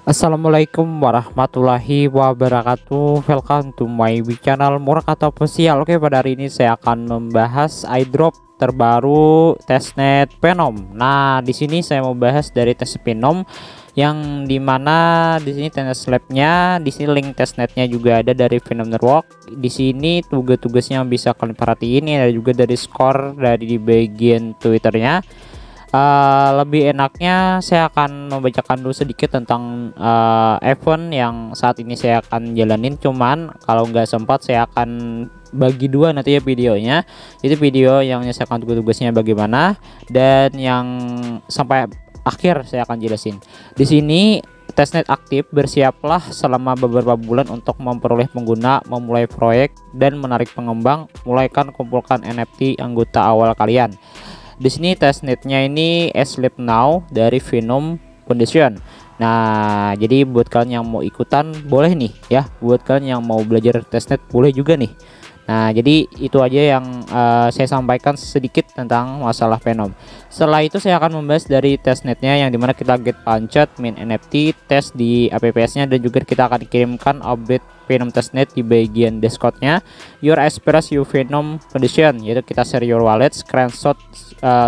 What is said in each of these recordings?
Assalamualaikum warahmatullahi wabarakatuh. Welcome to my channel Murakato Official. Oke, pada hari ini saya akan membahas airdrop terbaru testnet Phenom. Nah, di sini saya mau bahas dari tes Phenom yang dimana di sini testnet labnya, di sini link testnetnya juga ada dari Phenom Network. Di sini tugas-tugasnya bisa kalian perhatiin, ini ada juga dari skor dari di bagian Twitternya. Lebih enaknya saya akan membacakan dulu sedikit tentang event yang saat ini saya akan jalanin, cuman kalau nggak sempat saya akan bagi dua nanti ya videonya. Itu video yang menyelesaikan tugas-tugasnya bagaimana, dan yang sampai akhir saya akan jelasin. Di sini testnet aktif, bersiaplah selama beberapa bulan untuk memperoleh pengguna, memulai proyek dan menarik pengembang. Mulaikan kumpulkan NFT anggota awal kalian. Di sini testnetnya ini Sleep Now dari Phenom Foundation. Nah, jadi buat kalian yang mau ikutan boleh nih ya. Buat kalian yang mau belajar testnet boleh juga nih. Nah, jadi itu aja yang saya sampaikan sedikit tentang masalah Phenom. Setelah itu saya akan membahas dari testnetnya, yang dimana kita get pancet, min NFT, tes di APPS-nya, dan juga kita akan kirimkan update Phenom testnet di bagian Discord-nya. Your Express You Phenom Foundation, yaitu kita share your wallet, screenshot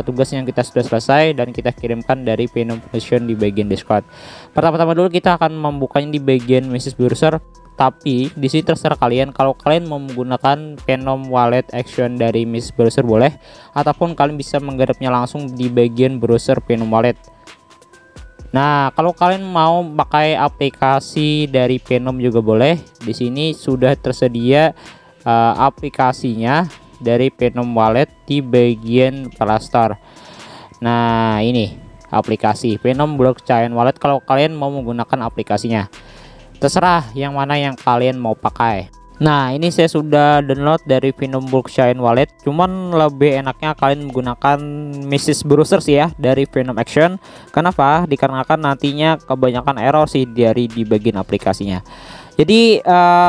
tugas yang kita sudah selesai dan kita kirimkan dari Phenom Foundation di bagian Discord. Pertama-tama dulu kita akan membukanya di bagian message browser. Tapi di sini terserah kalian, kalau kalian mau menggunakan Phenom Wallet Action dari Miss Browser boleh, ataupun kalian bisa menggarapnya langsung di bagian browser Phenom Wallet. Nah, kalau kalian mau pakai aplikasi dari Phenom juga boleh. Di sini sudah tersedia aplikasinya dari Phenom Wallet di bagian Play Store. Nah, ini aplikasi Phenom Blockchain Wallet kalau kalian mau menggunakan aplikasinya. Terserah yang mana yang kalian mau pakai. Nah, ini saya sudah download dari Phenom Blockchain Wallet, cuman lebih enaknya kalian menggunakan Mrs. Browser sih ya dari Phenom Action. Kenapa? Dikarenakan nantinya kebanyakan error sih dari di bagian aplikasinya. Jadi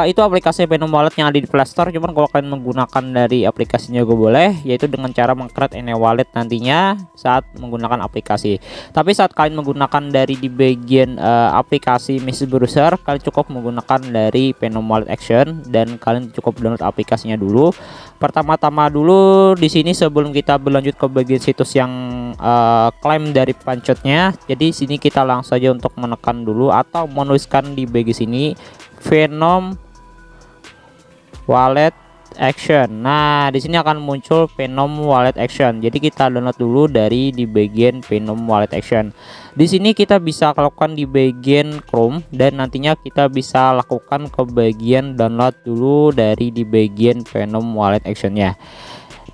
itu aplikasi Phenom Wallet yang ada di Play Store. Cuman kalau kalian menggunakan dari aplikasinya juga boleh, yaitu dengan cara meng-create wallet nantinya saat menggunakan aplikasi. Tapi saat kalian menggunakan dari di bagian aplikasi Message Browser, kalian cukup menggunakan dari Phenom Wallet Action dan kalian cukup download aplikasinya dulu. Pertama-tama dulu di sini sebelum kita berlanjut ke bagian situs yang klaim dari pancetnya. Jadi sini kita langsung saja untuk menekan dulu atau menuliskan di bagian sini Phenom Wallet Action. Nah, di sini akan muncul Phenom Wallet Action. Jadi kita download dulu dari di bagian Phenom Wallet Action. Di sini kita bisa lakukan di bagian Chrome, dan nantinya kita bisa lakukan ke bagian download dulu dari di bagian Phenom Wallet Actionnya.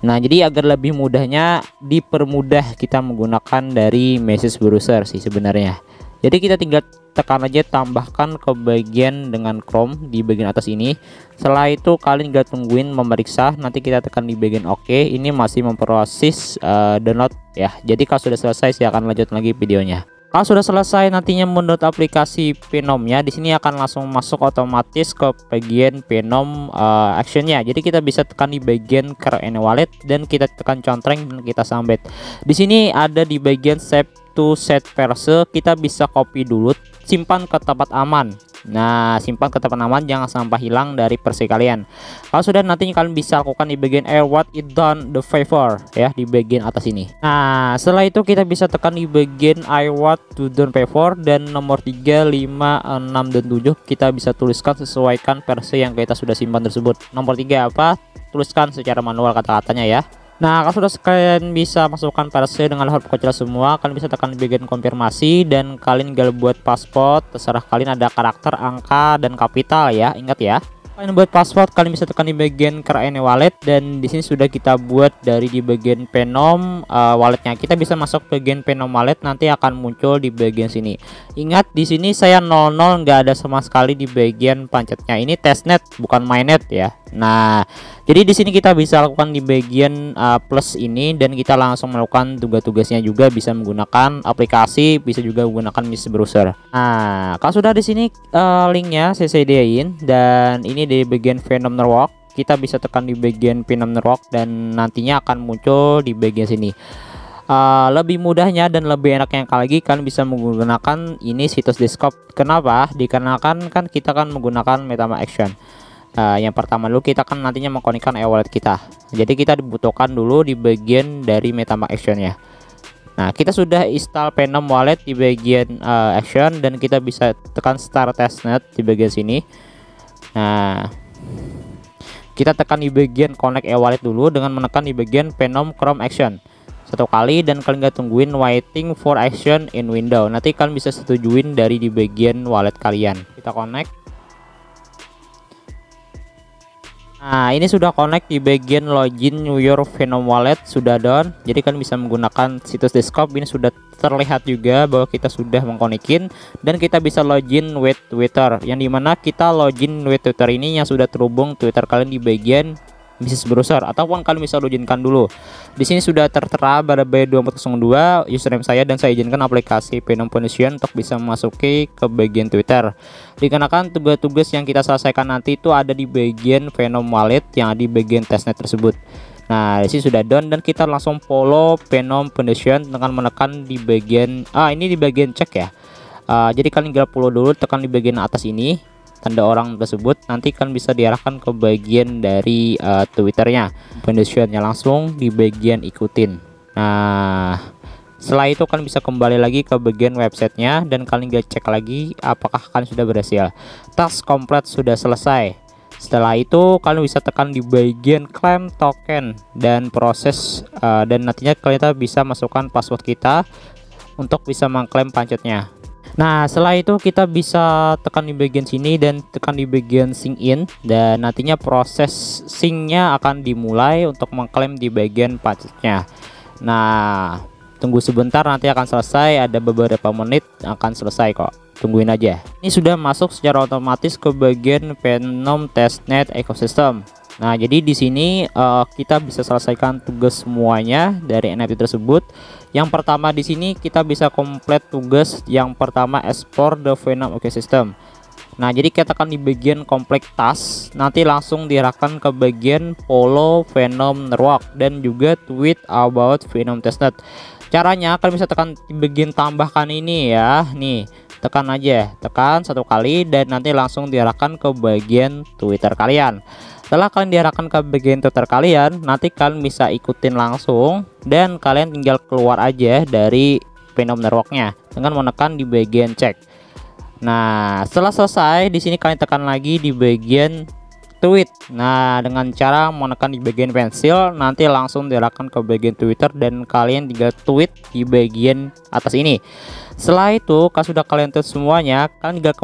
Nah, jadi agar lebih mudahnya dipermudah kita menggunakan dari message browser sih sebenarnya. Jadi kita tinggal tekan aja, tambahkan ke bagian dengan Chrome di bagian atas ini. Setelah itu kalian tinggal tungguin memeriksa, nanti kita tekan di bagian OK. Ini masih memproses download ya. Jadi kalau sudah selesai saya akan lanjut lagi videonya. Kalau sudah selesai nantinya mendownload aplikasi Phenomnya, di sini akan langsung masuk otomatis ke bagian Phenom Actionnya. Jadi kita bisa tekan di bagian Create Wallet dan kita tekan contreng dan kita sambet. Di sini ada di bagian Save to Set Verse, kita bisa copy dulu, simpan ke tempat aman. Nah, simpan ke tempat aman, jangan sampai hilang dari versi kalian. Kalau sudah, nantinya kalian bisa lakukan di bagian what it done the favor ya, di bagian atas ini. Nah, setelah itu kita bisa tekan di bagian I want to done favor, dan nomor 3, 5, 6 dan 7 kita bisa tuliskan sesuaikan versi yang kita sudah simpan tersebut. Nomor 3 apa? Tuliskan secara manual kata-katanya ya. Nah, kalau sudah kalian bisa masukkan versi dengan huruf kecil semua, kalian bisa tekan di bagian konfirmasi dan kalian tinggal buat password. Terserah kalian, ada karakter, angka, dan kapital ya. Ingat ya. Kalian buat password, kalian bisa tekan di bagian Create Wallet, dan di sini sudah kita buat dari di bagian Phenom walletnya. Kita bisa masuk bagian Phenom Wallet, nanti akan muncul di bagian sini. Ingat di sini saya 00, nggak ada sama sekali di bagian pancetnya. Ini testnet bukan mainnet ya. Nah, jadi di sini kita bisa lakukan di bagian plus ini, dan kita langsung melakukan tugas-tugasnya juga, bisa menggunakan aplikasi, bisa juga menggunakan Message Browser. Nah, kalau sudah di sini linknya saya sediain, dan ini di bagian Phenom Network. Kita bisa tekan di bagian Phenom Network dan nantinya akan muncul di bagian sini. Lebih mudahnya dan lebih enaknya lagi kalian bisa menggunakan ini situs Discord. Kenapa? Dikarenakan kan kita kan menggunakan MetaMask Action. Yang pertama dulu kita kan nantinya mengkonekkan e-wallet kita. Jadi kita dibutuhkan dulu di bagian dari MetaMask Action ya. Nah, kita sudah install Phenom Wallet di bagian Action dan kita bisa tekan Start Testnet di bagian sini. Nah, kita tekan di bagian Connect e-wallet dulu dengan menekan di bagian Phenom Chrome Action satu kali, dan kalian gak tungguin waiting for action in window. Nanti kalian bisa setujuin dari di bagian wallet kalian. Kita connect. Nah, ini sudah connect di bagian login your Phenom Wallet sudah done. Jadi kalian bisa menggunakan situs Discord. Ini sudah terlihat juga bahwa kita sudah mengkonekin, dan kita bisa login with Twitter, yang dimana kita login with Twitter ini yang sudah terhubung Twitter kalian di bagian Mrs. Browser, ataupun kalian bisa loginkan dulu. Di sini sudah tertera pada B2402 username saya, dan saya izinkan aplikasi Phenom Foundation untuk bisa memasuki ke bagian Twitter. Dikarenakan tugas-tugas yang kita selesaikan nanti itu ada di bagian Phenom Wallet yang ada di bagian testnet tersebut. Nah, di sini sudah done, dan kita langsung follow Phenom Foundation dengan menekan di bagian ini di bagian cek ya. Jadi kalian tinggal follow dulu, tekan di bagian atas ini tanda orang tersebut, nanti kan bisa diarahkan ke bagian dari Twitternya Foundationnya, langsung di bagian ikutin. Nah, setelah itu kalian bisa kembali lagi ke bagian websitenya, dan kalian cek lagi apakah kalian sudah berhasil. Task complete sudah selesai. Setelah itu kalian bisa tekan di bagian claim token dan proses, dan nantinya kalian bisa masukkan password kita untuk bisa mengklaim pancetnya. Nah, setelah itu kita bisa tekan di bagian sini dan tekan di bagian sync in, dan nantinya proses syncnya akan dimulai untuk mengklaim di bagian pancetnya. Nah, tunggu sebentar, nanti akan selesai, ada beberapa menit akan selesai kok, tungguin aja. Ini sudah masuk secara otomatis ke bagian Phenom Testnet Ecosystem. Nah, jadi di sini kita bisa selesaikan tugas semuanya dari NFT tersebut. Yang pertama di sini kita bisa komplit tugas yang pertama, export the Phenom Ecosystem. Nah, jadi kita tekan di bagian complete task, nanti langsung diarahkan ke bagian follow Phenom Network dan juga tweet about Phenom Testnet. Caranya kalian bisa tekan di bagian tambahkan ini ya. Nih, tekan aja, tekan satu kali, dan nanti langsung diarahkan ke bagian Twitter kalian. Setelah kalian diarahkan ke bagian Twitter kalian, nanti kalian bisa ikutin langsung, dan kalian tinggal keluar aja dari Phenom Network-nya dengan menekan di bagian cek. Nah, setelah selesai di sini kalian tekan lagi di bagian tweet. Nah, dengan cara menekan di bagian pensil, nanti langsung diarahkan ke bagian Twitter, dan kalian tinggal tweet di bagian atas ini. Setelah itu, kalau sudah kalian tweet semuanya, kalian tinggal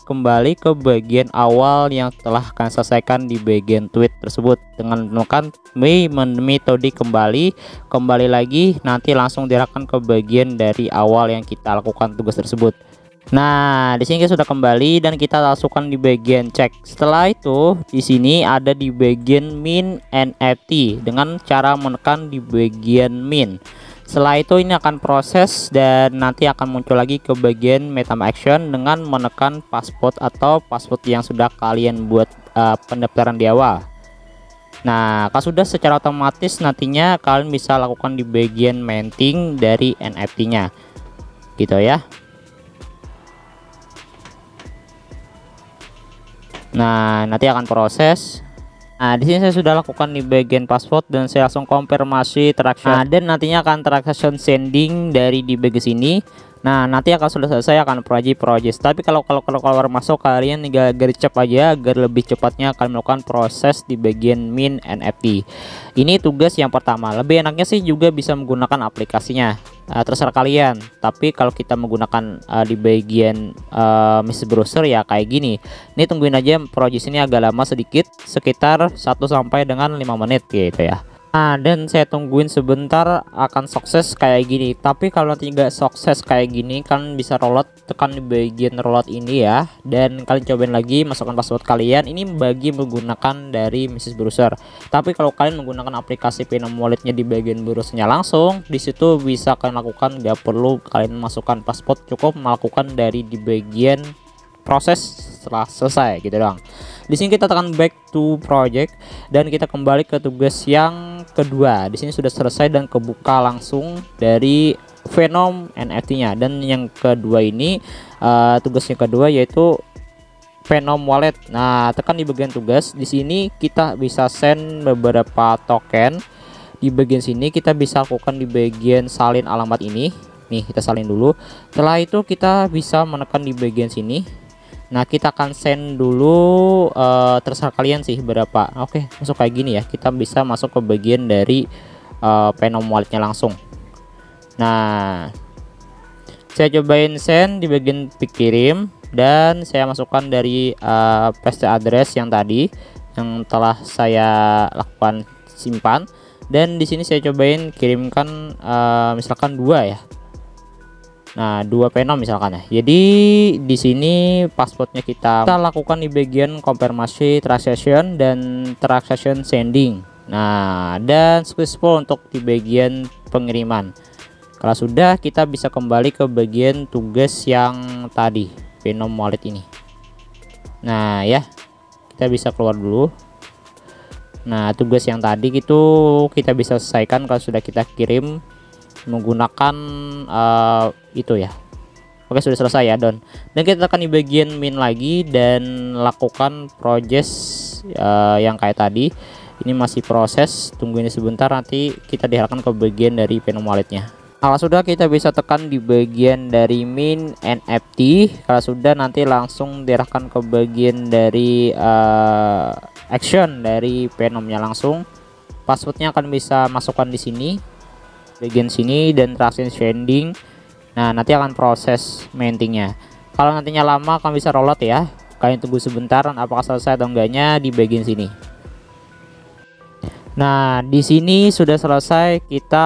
kembali ke bagian awal yang telah kalian selesaikan di bagian tweet tersebut dengan menekan metode kembali lagi, nanti langsung diarahkan ke bagian dari awal yang kita lakukan tugas tersebut. Nah, di sini kita sudah kembali dan kita masukkan di bagian cek. Setelah itu, di sini ada di bagian min NFT dengan cara menekan di bagian min. Setelah itu ini akan proses, dan nanti akan muncul lagi ke bagian MetaMask Action dengan menekan password atau password yang sudah kalian buat pendaftaran di awal. Nah, kalau sudah secara otomatis nantinya kalian bisa lakukan di bagian minting dari NFT-nya. Gitu ya. Nah, nanti akan proses. Nah, di sini saya sudah lakukan di bagian password, dan saya langsung konfirmasi transaction. Nah, dan nantinya akan transaction sending dari di bagian sini. Nah, nanti akan sudah selesai akan proses. Tapi kalau keluar masuk, kalian tinggal gercep aja agar lebih cepatnya akan melakukan proses di bagian min NFT. Ini tugas yang pertama. Lebih enaknya sih juga bisa menggunakan aplikasinya. Terserah kalian. Tapi kalau kita menggunakan di bagian Mrs. Browser ya kayak gini. Ini tungguin aja, proses ini agak lama sedikit, sekitar 1 sampai dengan 5 menit gitu ya. Nah, dan saya tungguin sebentar akan sukses kayak gini. Tapi kalau nanti nggak sukses kayak gini, kalian bisa reload, tekan di bagian reload ini ya, dan kalian cobain lagi, masukkan password kalian. Ini bagi menggunakan dari Mrs. Browser. Tapi kalau kalian menggunakan aplikasi Phenom Walletnya di bagian browsernya langsung, disitu bisa kalian lakukan, nggak perlu kalian masukkan password, cukup melakukan dari di bagian proses setelah selesai gitu doang. Di sini kita tekan back to project dan kita kembali ke tugas yang kedua. Di sini sudah selesai dan kebuka langsung dari Venom NFT-nya. Dan yang kedua ini tugas yang kedua yaitu Venom Wallet. Nah, tekan di bagian tugas. Di sini kita bisa send beberapa token. Di bagian sini kita bisa lakukan di bagian salin alamat ini. Nih, kita salin dulu. Setelah itu kita bisa menekan di bagian sini. Nah, kita akan send dulu terserah kalian sih berapa. Oke, masuk kayak gini ya. Kita bisa masuk ke bagian dari Venom Wallet-nya langsung. Nah, saya cobain send di bagian kirim dan saya masukkan dari paste address yang tadi yang telah saya lakukan simpan. Dan di sini saya cobain kirimkan misalkan 2 ya. Nah, 2 Venom misalkan ya. Jadi di sini passwordnya kita lakukan di bagian konfirmasi transaction dan transaction sending. Nah, dan successful untuk di bagian pengiriman. Kalau sudah, kita bisa kembali ke bagian tugas yang tadi, Venom Wallet ini. Nah ya, kita bisa keluar dulu. Nah, tugas yang tadi itu kita bisa selesaikan kalau sudah kita kirim menggunakan itu ya. Oke, sudah selesai ya Don. Dan kita tekan di bagian min lagi dan lakukan proses yang kayak tadi. Ini masih proses, tunggu ini sebentar, nanti kita diarahkan ke bagian dari Venom Wallet-nya. Kalau sudah, kita bisa tekan di bagian dari min NFT. Kalau sudah, nanti langsung diarahkan ke bagian dari action dari Venomnya langsung. Passwordnya akan bisa masukkan di sini, bagian sini, dan transaction sending. Nah, nanti akan proses mintingnya. Kalau nantinya lama, akan bisa rollout ya. Kalian tunggu sebentar, apakah selesai atau enggaknya di bagian sini. Nah, di sini sudah selesai kita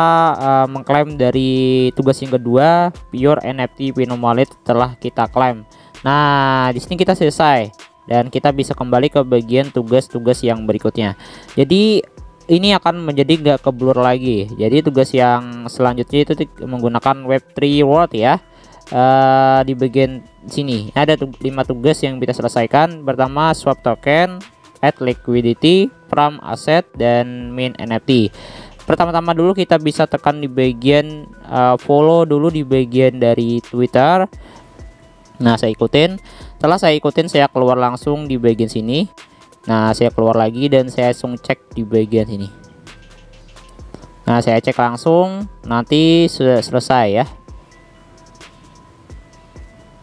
mengklaim dari tugas yang kedua, Pure NFT Venom Wallet telah kita klaim. Nah, di sini kita selesai dan kita bisa kembali ke bagian tugas-tugas yang berikutnya. Jadi ini akan menjadi nggak keblur lagi. Jadi tugas yang selanjutnya itu menggunakan Web3 World ya. Di bagian sini ada 5 tugas yang kita selesaikan. Pertama, swap token, add liquidity, from asset, dan min NFT. Pertama-tama dulu kita bisa tekan di bagian follow dulu di bagian dari Twitter. Nah, saya ikutin. Setelah saya ikutin, saya keluar langsung di bagian sini. Nah, saya keluar lagi dan saya langsung cek di bagian sini. Nah, saya cek langsung, nanti sudah selesai ya.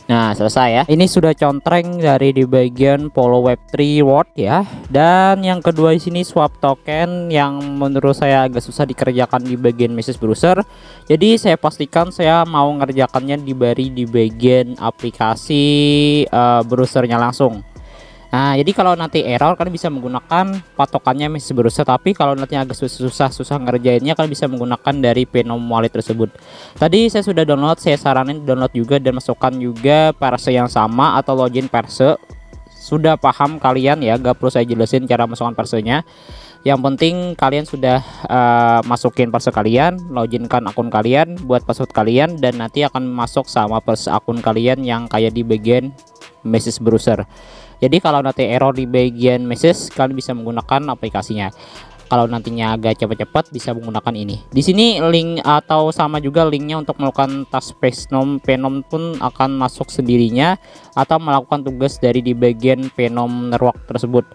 Nah, selesai ya. Ini sudah contreng dari di bagian follow Web3 World ya. Dan yang kedua di sini swap token yang menurut saya agak susah dikerjakan di bagian message browser. Jadi saya pastikan saya mau ngerjakannya di bagian aplikasi browsernya langsung. Nah, jadi kalau nanti error kalian bisa menggunakan patokannya message browser, tapi kalau nanti agak susah ngerjainnya kalian bisa menggunakan dari Venom Wallet tersebut. Tadi saya sudah download, saya saranin download juga dan masukkan juga parse yang sama atau login parse. Sudah paham kalian ya, gak perlu saya jelasin cara masukkan parsenya. Yang penting kalian sudah masukin parse kalian, loginkan akun kalian, buat password kalian, dan nanti akan masuk sama parse akun kalian yang kayak di bagian message browser. Jadi kalau nanti error di bagian message, kalian bisa menggunakan aplikasinya. Kalau nantinya agak cepat-cepat bisa menggunakan ini. Di sini link atau sama juga linknya untuk melakukan task Venom pun akan masuk sendirinya atau melakukan tugas dari di bagian Venom network tersebut.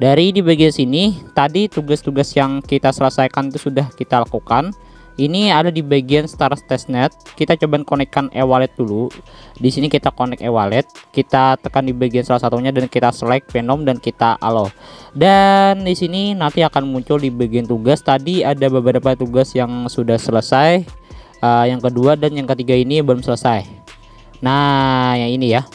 Dari di bagian sini tadi tugas-tugas yang kita selesaikan itu sudah kita lakukan. Ini ada di bagian start testnet. Kita coba konekkan e-wallet dulu. Di sini kita connect e-wallet, kita tekan di bagian salah satunya dan kita select Venom dan kita allow. Dan di sini nanti akan muncul di bagian tugas. Tadi ada beberapa tugas yang sudah selesai, yang kedua dan yang ketiga ini belum selesai. Nah, yang ini ya.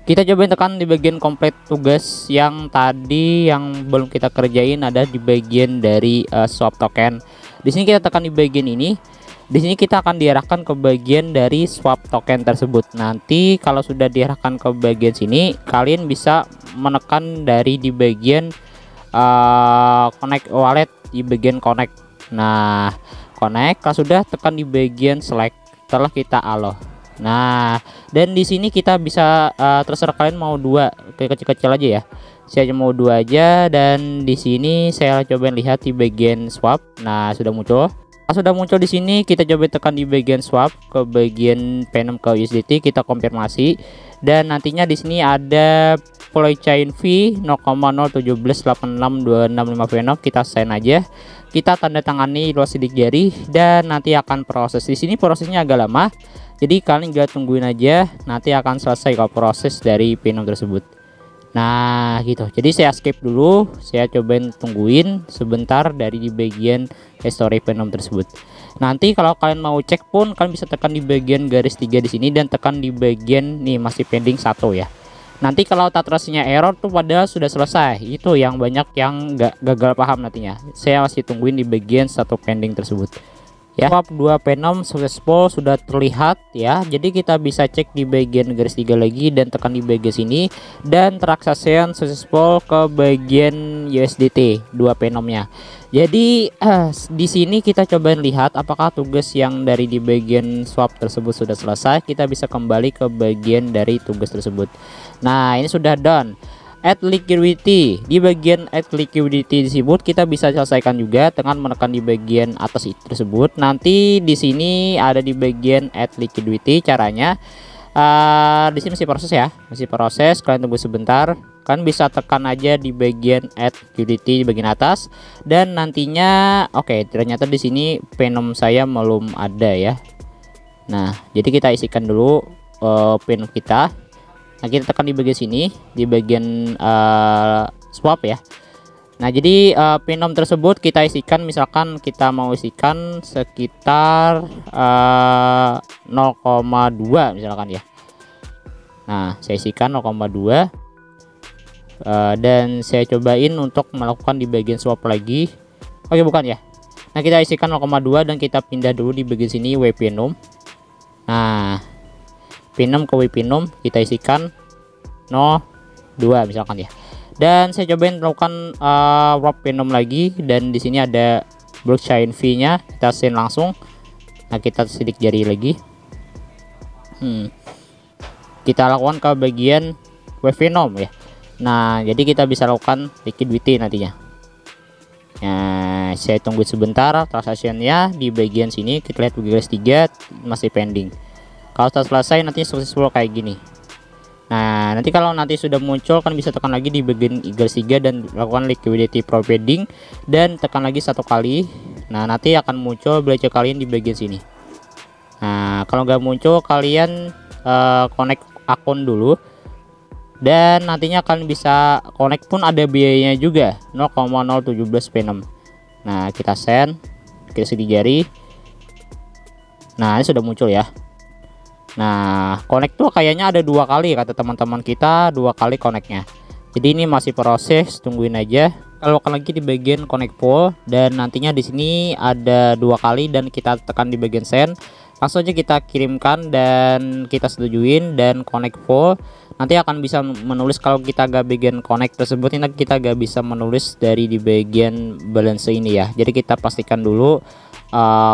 Kita coba tekan di bagian complete tugas yang tadi yang belum kita kerjain, ada di bagian dari swap token. Di sini kita tekan di bagian ini. Di sini kita akan diarahkan ke bagian dari swap token tersebut. Nanti kalau sudah diarahkan ke bagian sini, kalian bisa menekan dari di bagian connect wallet di bagian connect. Nah, connect kalau sudah tekan di bagian select setelah kita allow. Nah, dan di sini kita bisa terserah kalian mau dua kayak kecil-kecil aja ya. Saya mau dua aja, dan di sini saya coba lihat di bagian swap. Nah, sudah muncul. Sudah muncul di sini, kita coba tekan di bagian swap ke bagian Phenom ke USDT, kita konfirmasi, dan nantinya di sini ada play chain fee 0,017862665 Phenom, kita sign aja, kita tanda tangani luas sidik jari, dan nanti akan proses. Di sini prosesnya agak lama, jadi kalian gak tungguin aja, nanti akan selesai kalau proses dari Phenom tersebut. Nah gitu, jadi saya skip dulu, saya cobain tungguin sebentar dari di bagian history Phenom tersebut. Nanti kalau kalian mau cek pun kalian bisa tekan di bagian garis 3 di sini dan tekan di bagian nih masih pending 1 ya. Nanti kalau tatrasinya error tuh padahal sudah selesai, itu yang banyak yang nggak gagal paham nantinya. Saya masih tungguin di bagian 1 pending tersebut. Ya, swap 2 Phenom successful sudah terlihat ya. Jadi kita bisa cek di bagian garis 3 lagi dan tekan di bagian sini, dan transaction successful ke bagian USDT 2 Phenomnya. Jadi di sini kita coba lihat apakah tugas yang dari di bagian swap tersebut sudah selesai. Kita bisa kembali ke bagian dari tugas tersebut. Nah, ini sudah done. Add liquidity, di bagian add liquidity tersebut kita bisa selesaikan juga dengan menekan di bagian atas itu tersebut. Nanti di sini ada di bagian add liquidity caranya. Di sini masih proses ya, masih proses. Kalian tunggu sebentar. Kalian bisa tekan aja di bagian add liquidity di bagian atas, dan nantinya oke, ternyata di sini Phenom saya belum ada ya. Nah, jadi kita isikan dulu Phenom kita. Nah, kita tekan di bagian sini, di bagian swap ya. Nah, jadi Phenom tersebut kita isikan, misalkan kita mau isikan sekitar 0,2 misalkan ya. Nah, saya isikan 0,2 dan saya cobain untuk melakukan di bagian swap lagi. Oke, bukan ya. Nah, kita isikan 0,2 dan kita pindah dulu di bagian sini W Phenom. Nah, Phenom ke Phenom kita isikan 0,2 misalkan ya. Dan saya cobain melakukan wrap Phenom lagi, dan di sini ada blockchain fee-nya, kita send langsung. Nah, kita sidik jari lagi. Kita lakukan ke bagian Phenom ya. Nah, jadi kita bisa lakukan liquidity nantinya. Nah, saya tunggu sebentar transaksinya di bagian sini. Kita lihat di garis 3 masih pending. Kalau sudah selesai nanti successful kayak gini. Nah, nanti kalau nanti sudah muncul kan bisa tekan lagi di bagian garis 3 dan lakukan liquidity providing, dan tekan lagi 1 kali. Nah, nanti akan muncul belajar kalian di bagian sini. Nah, kalau nggak muncul kalian connect akun dulu, dan nantinya kalian bisa connect pun ada biayanya juga 0,017 Phenom. Nah, kita send, kita sidik jari. Nah, ini sudah muncul ya. Nah, connect tuh kayaknya ada 2 kali kata teman-teman kita, 2 kali connectnya. Jadi ini masih proses, tungguin aja. Kalau lagi di bagian connect pool, dan nantinya di sini ada 2 kali dan kita tekan di bagian send. Langsung aja kita kirimkan dan kita setujuin dan connect pool. Nanti akan bisa menulis, kalau kita gak bagian connect tersebut ini kita gak bisa menulis dari di bagian balance ini ya. Jadi kita pastikan dulu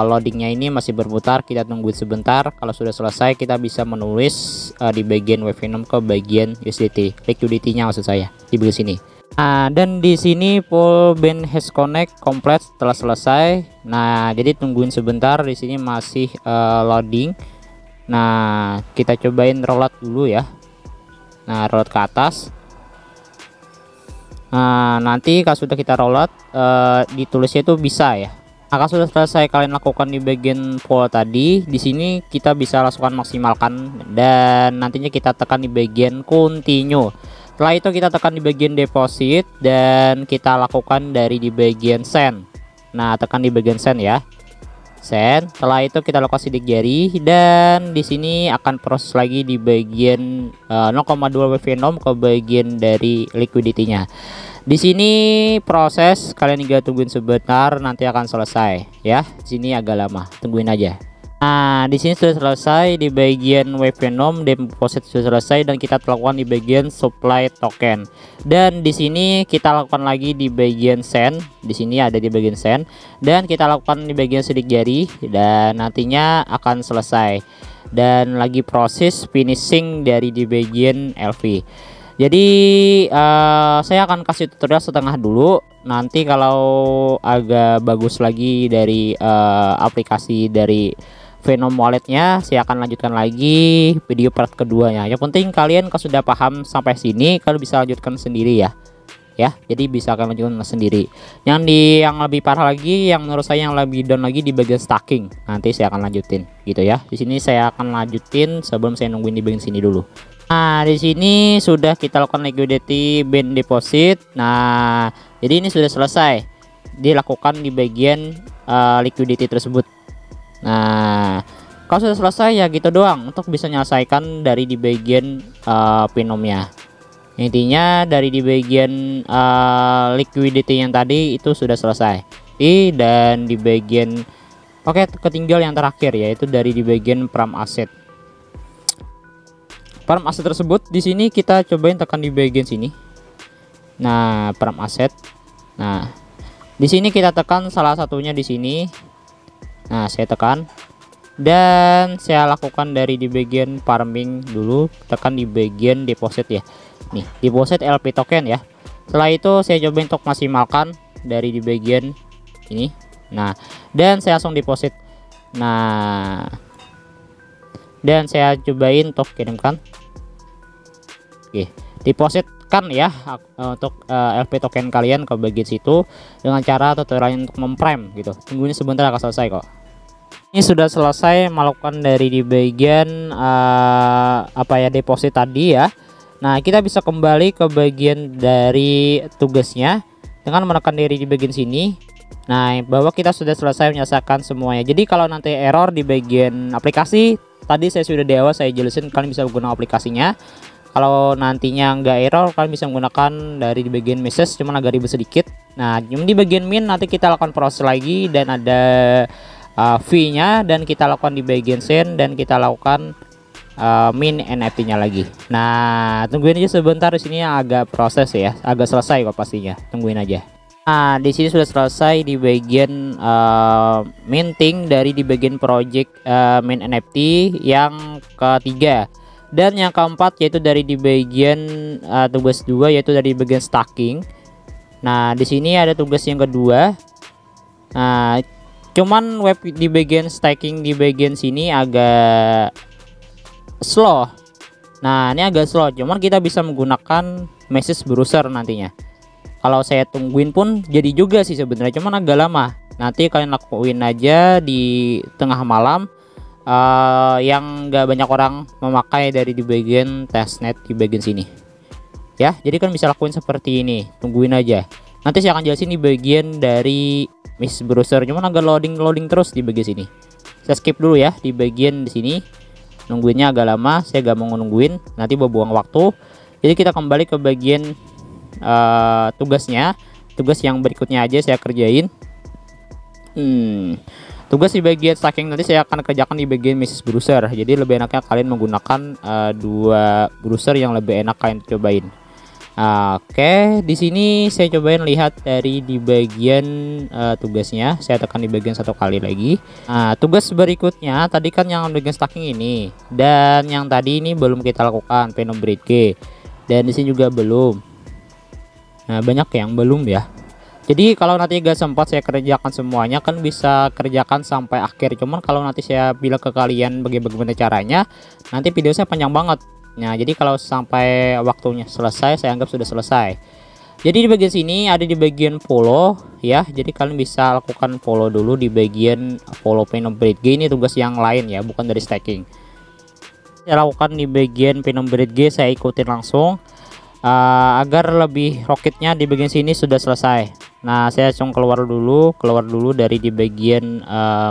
loadingnya ini masih berputar, kita tunggu sebentar. Kalau sudah selesai kita bisa menulis di bagian Phenom ke bagian USDT, liquidity-nya maksud saya di bagian sini. Nah, dan di sini full band hash connect complete telah selesai. Nah, jadi tungguin sebentar, di sini masih loading. Nah, kita cobain rollout dulu ya. Nah, rollout ke atas. Nah, nanti kalau sudah kita rollout ditulisnya itu bisa ya. Nah, kalau sudah selesai kalian lakukan di bagian pool tadi, di sini kita bisa langsung maksimalkan, dan nantinya kita tekan di bagian continue. Setelah itu kita tekan di bagian deposit dan kita lakukan dari di bagian send. Nah, tekan di bagian send ya. Send. Setelah itu kita lakukan sidik jari, dan di sini akan proses lagi di bagian 0,2 Phenom ke bagian dari liquidity-nya. Di sini proses, kalian juga tungguin sebentar, nanti akan selesai ya. Di sini agak lama, tungguin aja. Nah, di sini sudah selesai di bagian Phenom, deposit sudah selesai, dan kita lakukan di bagian supply token. Dan di sini kita lakukan lagi di bagian send. Di sini ada di bagian send, dan kita lakukan di bagian sidik jari, dan nantinya akan selesai. dan lagi proses finishing dari di bagian LV. Jadi saya akan kasih tutorial setengah dulu. Nanti kalau agak bagus lagi dari aplikasi dari Venom Walletnya, saya akan lanjutkan lagi video part keduanya. Yang penting kalian kalau sudah paham sampai sini, kalian bisa lanjutkan sendiri ya. Jadi bisa kalian lanjutkan sendiri. Yang lebih parah lagi, yang menurut saya yang lebih down lagi di bagian stacking. Nanti saya akan lanjutin gitu ya. Di sini saya akan lanjutin sebelum saya nungguin di bagian sini dulu. Nah, di sini sudah kita lakukan liquidity band deposit. Nah, jadi ini sudah selesai dilakukan di bagian liquidity tersebut. Nah, kalau sudah selesai ya gitu doang untuk bisa menyelesaikan dari di bagian Venomnya. Intinya dari di bagian liquidity yang tadi itu sudah selesai. Dan di bagian ketinggal yang terakhir yaitu dari di bagian Pram Asset. Pram Asset tersebut di sini kita cobain tekan di bagian sini. Nah, Pram Asset. Nah, di sini kita tekan salah satunya di sini. Nah, saya tekan dan saya lakukan dari di bagian farming dulu, tekan di bagian deposit ya. Nih, deposit LP token ya. Setelah itu saya coba untuk maksimalkan dari di bagian ini. Nah, dan saya langsung deposit. Nah, dan saya cobain untuk kirimkan. Oke, depositkan ya untuk LP token kalian ke bagian situ dengan cara tutorialnya untuk memprime gitu. Tungguin sebentar akan selesai kok. Ini sudah selesai melakukan dari di bagian deposit tadi ya. Nah, kita bisa kembali ke bagian dari tugasnya dengan menekan dari di bagian sini. Nah, bahwa kita sudah selesai menyelesaikan semuanya. Jadi kalau nanti error di bagian aplikasi, tadi saya sudah di awal saya jelasin kalian bisa menggunakan aplikasinya. Kalau nantinya nggak error, kalian bisa menggunakan dari di bagian message, cuman agak ribet sedikit. Nah, di bagian min nanti kita lakukan proses lagi dan ada fee-nya, dan kita lakukan di bagian send dan kita lakukan min NFT-nya lagi. Nah, tungguin aja sebentar, di sini agak proses ya, agak selesai kok pastinya. Tungguin aja. Nah, di sini sudah selesai di bagian minting dari di bagian project min NFT yang ketiga. Dan yang keempat yaitu dari di bagian tugas 2 yaitu dari bagian stacking. Nah, di sini ada tugas yang kedua. Nah, cuman web di bagian stacking di bagian sini agak slow. Nah, ini agak slow, cuman kita bisa menggunakan message browser nantinya. Kalau saya tungguin pun jadi juga sih sebenarnya, cuman agak lama. Nanti kalian lakuin aja di tengah malam yang nggak banyak orang memakai dari di bagian testnet di bagian sini. Ya, jadi kan bisa lakuin seperti ini. Tungguin aja. Nanti saya akan jelasin di bagian dari message browser, cuman agak loading terus di bagian sini. Saya skip dulu ya di bagian di sini. Nungguinnya agak lama, saya gak mau nungguin, nanti buang waktu. Jadi kita kembali ke bagian tugasnya. Tugas yang berikutnya aja saya kerjain. Tugas di bagian stacking nanti saya akan kerjakan di bagian message browser. Jadi lebih enaknya kalian menggunakan dua browser yang lebih enak kalian cobain. Oke, di sini saya cobain lihat dari di bagian tugasnya. Saya tekan di bagian satu kali lagi. Nah, tugas berikutnya tadi kan yang bagian stacking ini, dan yang tadi ini belum kita lakukan Venom Bridge, dan di sini juga belum. Nah, banyak yang belum ya. Jadi kalau nanti gak sempat saya kerjakan semuanya, kan bisa kerjakan sampai akhir. Cuman kalau nanti saya bilang ke kalian bagaimana caranya, nanti video saya panjang banget. Nah, jadi kalau sampai waktunya selesai, saya anggap sudah selesai. Jadi di bagian sini ada di bagian follow ya. Jadi kalian bisa lakukan follow dulu di bagian follow Venom Bridge. Ini tugas yang lain ya, bukan dari stacking. Saya lakukan di bagian Venom Bridge, saya ikutin langsung agar lebih roketnya di bagian sini sudah selesai. Nah, saya langsung keluar dulu dari di bagian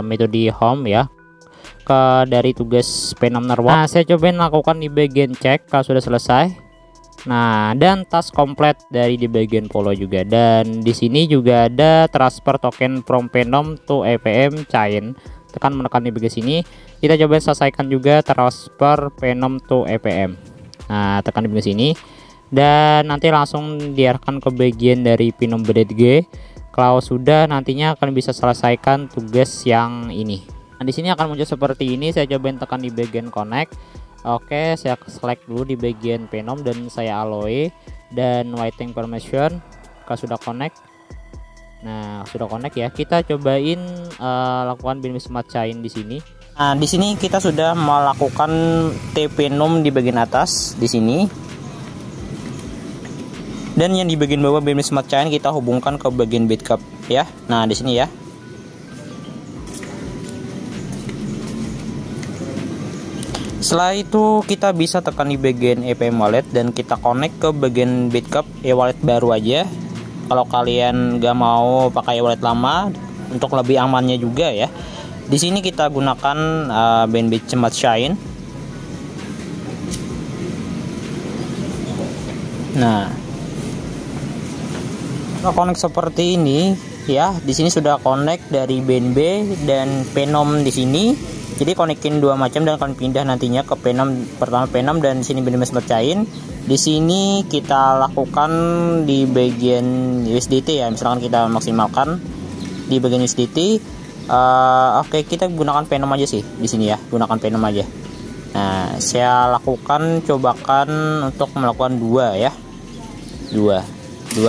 metode home ya. Dari tugas Venom Nerwallet. Nah, saya cobain lakukan di bagian cek kalau sudah selesai. Nah, dan task komplit dari di bagian follow juga. Dan di sini juga ada transfer token from Venom to EVM chain. Menekan di bagian sini. Kita coba selesaikan juga transfer Venom to EVM. Nah, tekan di bagian sini. Dan nanti langsung diarahkan ke bagian dari Venom Bridge. Kalau sudah, nantinya kalian bisa selesaikan tugas yang ini. Nah, di sini akan muncul seperti ini. Saya cobain tekan di bagian connect. Oke, saya select dulu di bagian Phenom dan saya alloy dan whiting permission. Kalau sudah connect, nah sudah connect ya. Kita cobain lakukan bin smart chain di sini. Nah, di sini kita sudah melakukan Phenom di bagian atas di sini. Dan yang di bagian bawah bin smart chain kita hubungkan ke bagian backup ya. Nah, di sini ya. Setelah itu kita bisa tekan di bagian EPM wallet dan kita connect ke bagian backup e-wallet baru aja. Kalau kalian gak mau pakai e-wallet lama untuk lebih amannya juga ya. Di sini kita gunakan bin smart chain. Nah, kita connect seperti ini ya. Di sini sudah connect dari BNB dan Phenom di sini. Jadi connectin dua macam dan akan pindah nantinya ke Phenom, pertama Phenom dan di sini bin smart chain. Di sini kita lakukan di bagian USDT ya. Misalkan kita maksimalkan di bagian USDT. Oke, kita gunakan Phenom aja sih di sini ya. Gunakan Phenom aja. Nah, saya lakukan cobakan untuk melakukan dua ya. Dua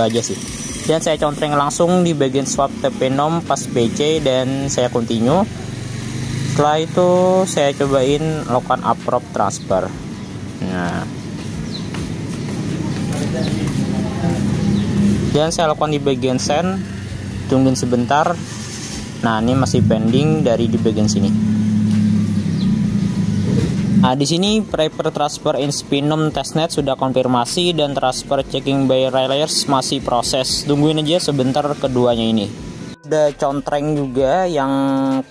aja sih. Dan saya contreng langsung di bagian swap Phenom pas BC dan saya continue. Setelah itu saya cobain lakukan approve transfer. Nah, dan saya lakukan di bagian send. Tungguin sebentar. Nah, ini masih pending dari di bagian sini. Nah, di sini paper transfer in Phenom testnet sudah konfirmasi dan transfer checking by layers masih proses. Tungguin aja sebentar keduanya ini. Udah contreng juga yang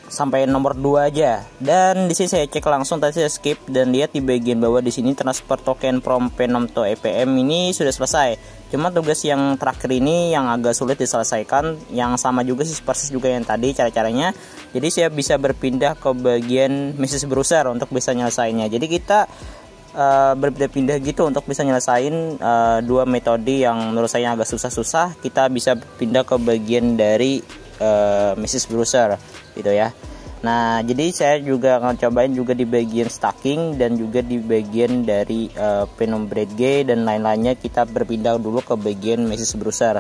sampai nomor 2 aja. Dan di sini saya cek langsung, tadi saya skip dan lihat di bagian bawah di sini transfer token from Phenom to EPM ini sudah selesai. Cuma tugas yang terakhir ini yang agak sulit diselesaikan, yang sama juga sih persis juga yang tadi cara-caranya. Jadi saya bisa berpindah ke bagian message browser untuk bisa nyelesainnya. Jadi kita berpindah-pindah gitu untuk bisa nyelesain dua metode yang menurut saya agak susah-susah. Kita bisa pindah ke bagian dari message browser gitu ya. Nah, jadi saya juga akan cobain juga di bagian stacking dan juga di bagian dari Phenom Bridge dan lain-lainnya. Kita berpindah dulu ke bagian message browser.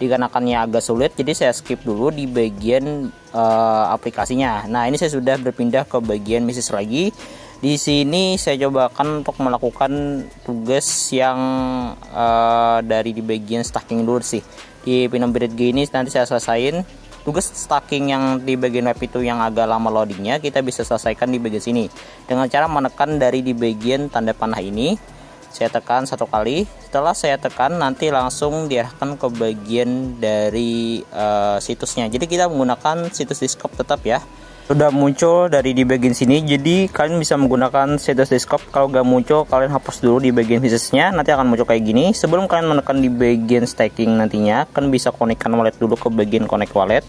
Dikarenakannya agak sulit, jadi saya skip dulu di bagian aplikasinya. Nah, ini saya sudah berpindah ke bagian message lagi. Di sini saya coba akan untuk melakukan tugas yang dari di bagian stacking dulu sih. Di Phenom Bridge ini nanti saya selesain. Tugas stacking yang di bagian web itu yang agak lama loadingnya, kita bisa selesaikan di bagian sini dengan cara menekan dari di bagian tanda panah ini. Saya tekan satu kali. Setelah saya tekan, nanti langsung diarahkan ke bagian dari situsnya. Jadi kita menggunakan situs Discord tetap ya. Sudah muncul dari di bagian sini, jadi kalian bisa menggunakan situs Discord. Kalau gak muncul, kalian hapus dulu di bagian bisnisnya, nanti akan muncul kayak gini. Sebelum kalian menekan di bagian staking nantinya, kalian bisa konekkan wallet dulu ke bagian connect wallet.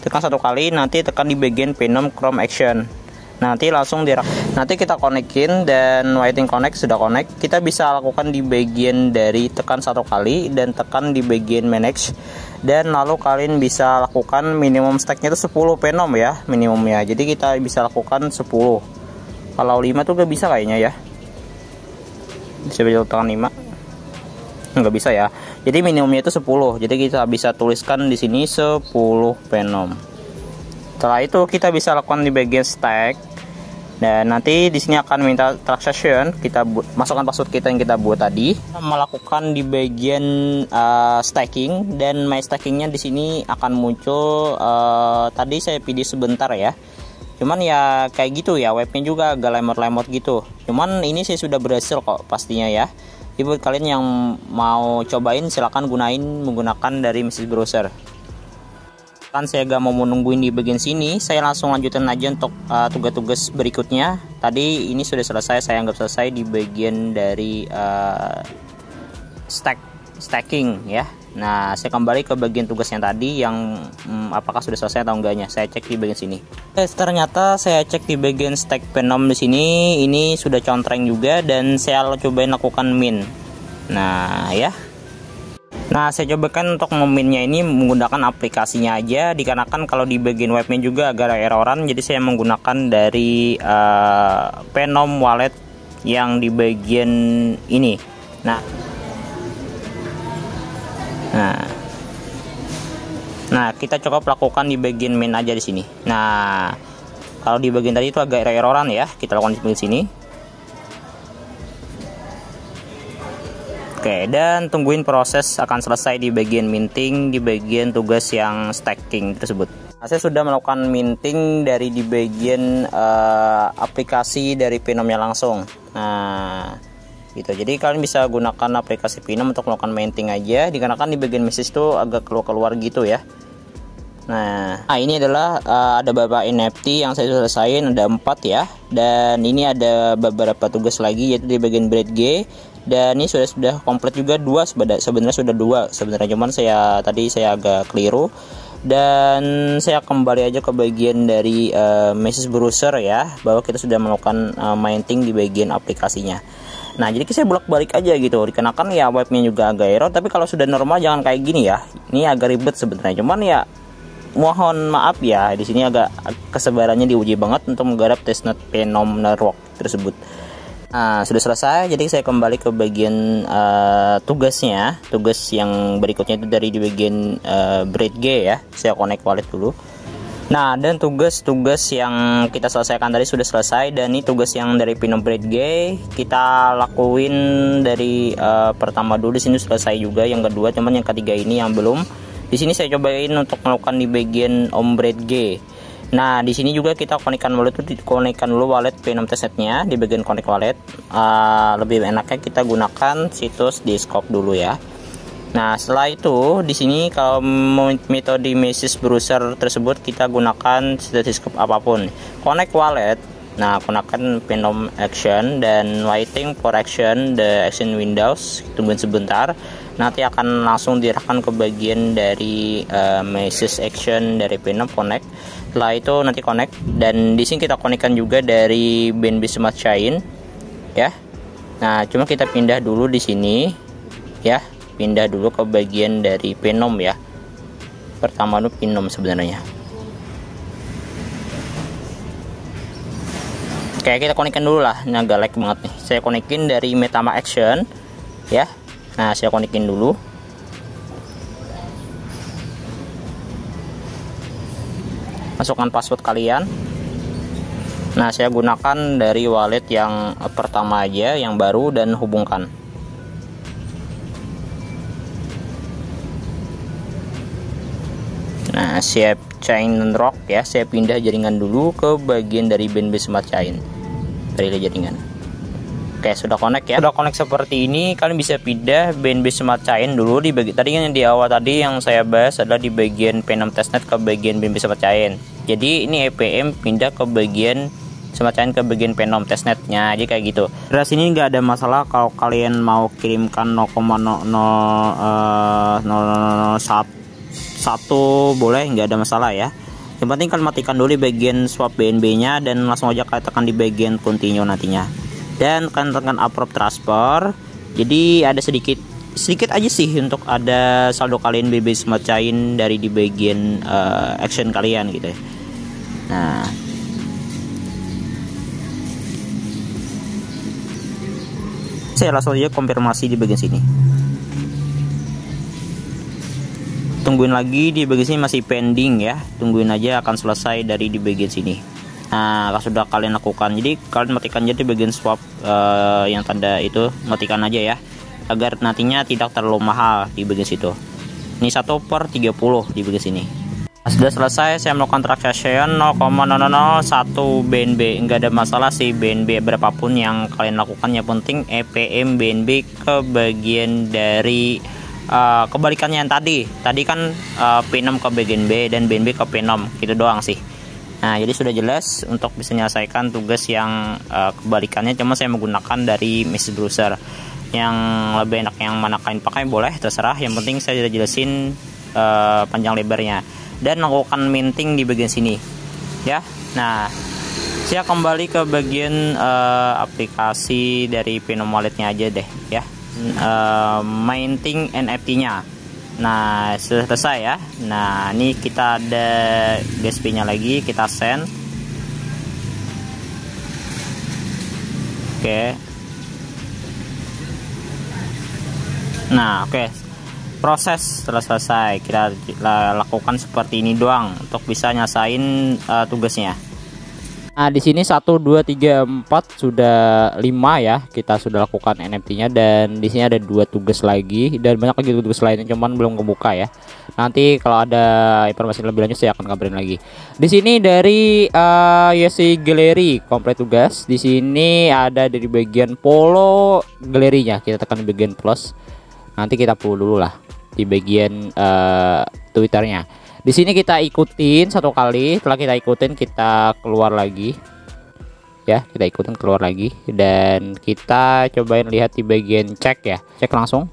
Tekan satu kali, nanti tekan di bagian Phenom Chrome Action. Nanti langsung nanti kita konekin dan waiting connect sudah connect. Kita bisa lakukan di bagian dari tekan satu kali dan tekan di bagian manage. Dan lalu kalian bisa lakukan minimum stacknya itu 10 Phenom ya minimumnya. Jadi kita bisa lakukan 10. Kalau 5 tuh gak bisa kayaknya ya. Bisa tekan 5. Nggak bisa ya. Jadi minimumnya itu 10. Jadi kita bisa tuliskan di sini 10 Phenom. Setelah itu kita bisa lakukan di bagian stack. Dan nanti di sini akan minta transaction. Kita masukkan password kita yang kita buat tadi. Kita melakukan di bagian staking dan my stackingnya di sini akan muncul. Tadi saya pilih sebentar ya. Cuman ya kayak gitu ya, webnya juga agak lemot-lemot gitu. Cuman ini saya sudah berhasil kok pastinya ya. Jadi buat kalian yang mau cobain silahkan menggunakan dari message browser. Kan saya gak mau menungguin di bagian sini, saya langsung lanjutin aja untuk tugas-tugas berikutnya. Tadi ini sudah selesai, saya anggap selesai di bagian dari stacking ya. Nah, saya kembali ke bagian tugas yang tadi yang apakah sudah selesai atau enggaknya. Saya cek di bagian sini. Ternyata saya cek di bagian stack Phenom di sini, ini sudah contreng juga dan saya cobain lakukan min. Nah, ya. Nah, saya cobakan untuk meminnya ini menggunakan aplikasinya aja, dikarenakan kalau di bagian webnya juga agak eroran, jadi saya menggunakan dari Phenom Wallet yang di bagian ini. Nah, kita coba lakukan di bagian main aja di sini. Nah, kalau di bagian tadi itu agak eroran ya, kita lakukan di bagian sini. Oke, dan tungguin proses akan selesai di bagian minting, di bagian tugas yang stacking tersebut. Nah, saya sudah melakukan minting dari di bagian aplikasi dari Phenomnya langsung. Nah, gitu. Jadi kalian bisa gunakan aplikasi Phenom untuk melakukan minting aja, dikarenakan di bagian message itu agak keluar gitu ya. Nah, ini adalah ada beberapa NFT yang saya sudah selesaiin, ada 4 ya. Dan ini ada beberapa tugas lagi, yaitu di bagian Bread G. Dan ini sudah komplit juga 2, sebenarnya sudah 2 sebenarnya, cuman saya agak keliru. Dan saya kembali aja ke bagian dari message browser ya, bahwa kita sudah melakukan minting di bagian aplikasinya. Nah, jadi saya bolak-balik aja gitu, dikenakan ya webnya juga agak error. Tapi kalau sudah normal jangan kayak gini ya, ini agak ribet sebenarnya, cuman ya mohon maaf ya, di sini agak kesabarannya diuji banget untuk menggarap testnet Phenom network tersebut. Nah, sudah selesai, jadi saya kembali ke bagian tugasnya. Tugas yang berikutnya itu dari di bagian Bread G ya. Saya connect wallet dulu. Nah, dan tugas-tugas yang kita selesaikan tadi sudah selesai. Dan ini tugas yang dari Phenom Bread G kita lakuin dari pertama dulu. Di sini selesai juga, yang kedua, cuman yang ketiga ini yang belum. Di sini saya cobain untuk melakukan di bagian Bread G. Nah, di sini juga kita konekkan dulu wallet Phenom testnetnya di bagian connect wallet. Lebih enaknya kita gunakan situs Discord dulu ya. Nah, setelah itu di sini kalau metode message browser tersebut kita gunakan situs Discord apapun. Connect wallet. Nah, gunakan Phenom action dan waiting for action the action windows. Tungguin sebentar. Nanti akan langsung diarahkan ke bagian dari message action dari Phenom connect. Setelah itu nanti connect, dan di sini kita konekkan juga dari BNB Smart Chain ya. Nah, cuma kita pindah dulu di sini ya, pindah dulu ke bagian dari Phenom ya. Pertama itu Phenom sebenarnya. Oke, kita konekkan dulu lah. Ini agak lag banget nih. Saya konekin dari MetaMask Action ya. Nah, saya konekin dulu. Masukkan password kalian. Nah, saya gunakan dari wallet yang pertama aja, yang baru, dan hubungkan. Nah, siap chain rock ya. Saya pindah jaringan dulu ke bagian dari BNB Smart Chain. Dari jaringan. Oke, sudah connect ya. Sudah connect seperti ini, kalian bisa pindah BNB Smart Chain dulu di bagian tadi yang di awal tadi yang saya bahas adalah di bagian Phenom testnet ke bagian BNB Smart Chain. Jadi ini EPM pindah ke bagian Smart Chain ke bagian Phenom testnetnya, jadi kayak gitu. Dari sini nggak ada masalah kalau kalian mau kirimkan 0,00001 boleh, nggak ada masalah ya. Yang penting kalian matikan dulu di bagian swap BNB-nya dan langsung aja kalian tekan di bagian continue nantinya. Dan kalian tekan approve transfer. Jadi ada sedikit aja sih untuk ada saldo kalian BNB Smart Chain dari di bagian action kalian gitu ya. Nah, saya langsung aja konfirmasi di bagian sini. Tungguin lagi di bagian sini masih pending ya. Tungguin aja akan selesai dari di bagian sini. Nah, kalau sudah kalian lakukan, jadi kalian matikan aja di bagian swap yang tanda itu, matikan aja ya, agar nantinya tidak terlalu mahal di bagian situ. Ini 1/30 di bagian sini. Nah, sudah selesai, saya melakukan transaction 0,001 BNB. Enggak ada masalah sih BNB berapapun yang kalian lakukan, yang penting EPM BNB ke bagian dari kebalikannya yang tadi kan Phenom ke bagian B dan BNB ke Phenom, gitu doang sih. Nah, jadi sudah jelas untuk bisa menyelesaikan tugas yang kebalikannya. Cuma saya menggunakan dari message browser. Yang lebih enak yang mana kalian pakai boleh, terserah. Yang penting saya sudah jelasin panjang lebarnya. Dan lakukan minting di bagian sini ya. Nah, saya kembali ke bagian aplikasi dari Phenom walletnya aja deh ya. Minting NFT-nya. Nah, sudah selesai ya. Nah, ini kita ada GSP nya lagi, kita send. Oke. Nah, oke. Proses telah selesai. Kita lakukan seperti ini doang untuk bisa nyasain tugasnya. Nah, di sini 1 2 3 4 sudah 5 ya. Kita sudah lakukan NFT-nya, dan di sini ada 2 tugas lagi dan banyak lagi tugas lainnya, cuman belum kebuka ya. Nanti kalau ada informasi lebih lanjut saya akan kabarin lagi. Di sini dari Yesi Gallery komplit tugas. Di sini ada dari bagian follow galerinya. Kita tekan di bagian plus. Nanti kita follow dulu lah di bagian Twitternya. Di sini kita ikutin satu kali. Setelah kita ikutin, kita keluar lagi ya, kita ikutin keluar lagi, dan kita cobain lihat di bagian cek ya, cek langsung